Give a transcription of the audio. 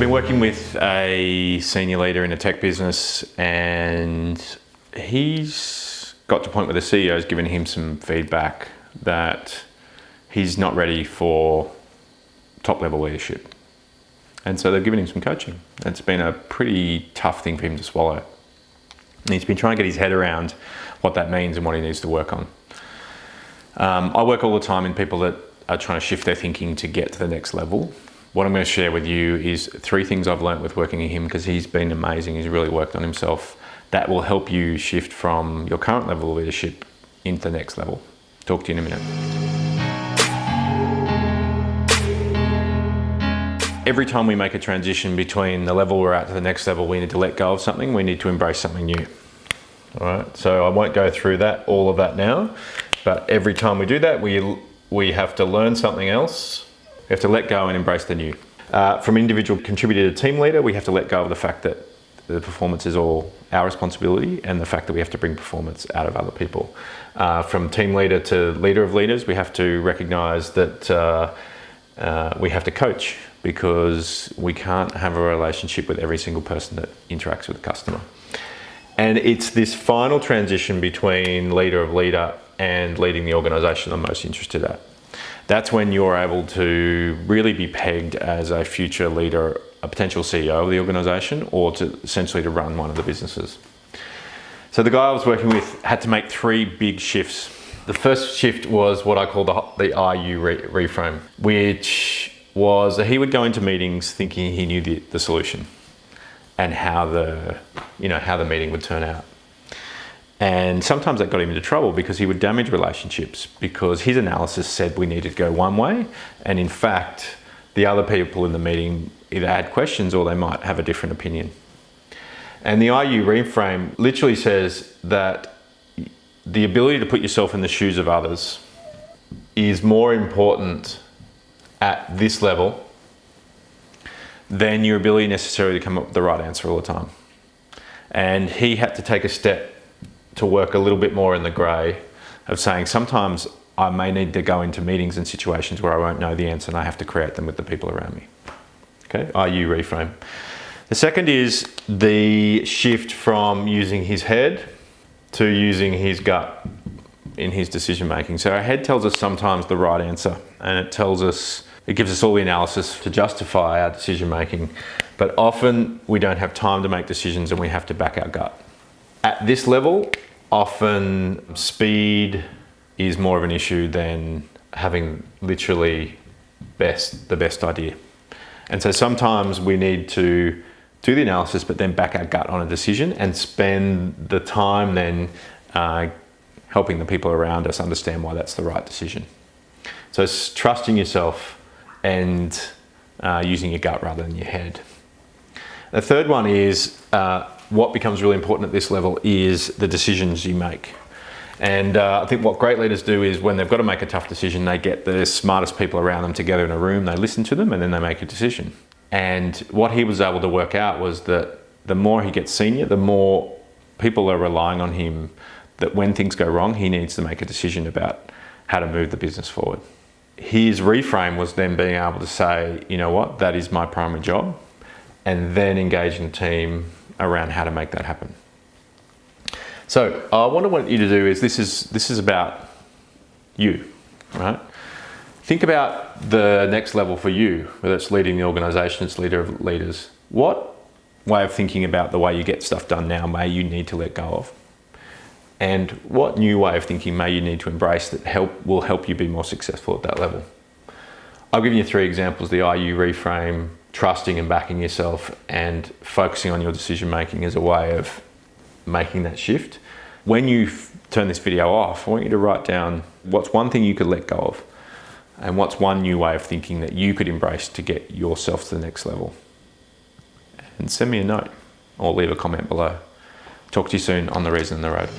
been working with a senior leader in a tech business, and he's got to a point where the CEO has given him some feedback that he's not ready for top level leadership. And so they've given him some coaching. It's been a pretty tough thing for him to swallow. And he's been trying to get his head around what that means and what he needs to work on. I work all the time in people that are trying to shift their thinking to get to the next level. What I'm going to share with you is 3 things I've learned with working with him, because he's been amazing. He's really worked on himself. That will help you shift from your current level of leadership into the next level. Talk to you in a minute. Every time we make a transition between the level we're at to the next level, we need to let go of something. We need to embrace something new. All right. So I won't go through all of that now, but every time we do that, we have to learn something else. We have to let go and embrace the new. From individual contributor to team leader, we have to let go of the fact that the performance is all our responsibility and the fact that we have to bring performance out of other people. From team leader to leader of leaders, we have to recognize that we have to coach, because we can't have a relationship with every single person that interacts with the customer. And it's this final transition between leader of leader and leading the organization I'm most interested at. That's when you're able to really be pegged as a future leader, a potential CEO of the organization, or to essentially to run one of the businesses. So the guy I was working with had to make 3 big shifts. The first shift was what I call the IU reframe, which was that he would go into meetings thinking he knew the solution and how the meeting would turn out. And sometimes that got him into trouble, because he would damage relationships, because his analysis said we needed to go one way, and in fact the other people in the meeting either had questions or they might have a different opinion. And the IU reframe literally says that the ability to put yourself in the shoes of others is more important at this level than your ability necessarily to come up with the right answer all the time. And he had to take a step to work a little bit more in the grey of saying, sometimes I may need to go into meetings and situations where I won't know the answer, and I have to create them with the people around me. Okay, IU reframe. The second is the shift from using his head to using his gut in his decision making. So our head tells us sometimes the right answer, and it gives us all the analysis to justify our decision making, but often we don't have time to make decisions and we have to back our gut. At this level, often speed is more of an issue than having literally the best idea. And so sometimes we need to do the analysis, but then back our gut on a decision and spend the time then helping the people around us understand why that's the right decision. So it's trusting yourself and using your gut rather than your head. The third one is what becomes really important at this level is the decisions you make. And I think what great leaders do is when they've got to make a tough decision, they get the smartest people around them together in a room, they listen to them, and then they make a decision. And what he was able to work out was that the more he gets senior, the more people are relying on him, that when things go wrong, he needs to make a decision about how to move the business forward. His reframe was then being able to say, you know what, that is my primary job, and then engaging the team around how to make that happen. So what I want you to do is, this is about you, right? Think about the next level for you, whether it's leading the organisation, it's leader of leaders. What way of thinking about the way you get stuff done now may you need to let go of? And what new way of thinking may you need to embrace that will help you be more successful at that level? I've given you 3 examples: the IU reframe, trusting and backing yourself, and focusing on your decision making as a way of making that shift. When you turn this video off, I want you to write down what's one thing you could let go of, and what's one new way of thinking that you could embrace to get yourself to the next level. And send me a note or leave a comment below. Talk to you soon on The Reason and the Road.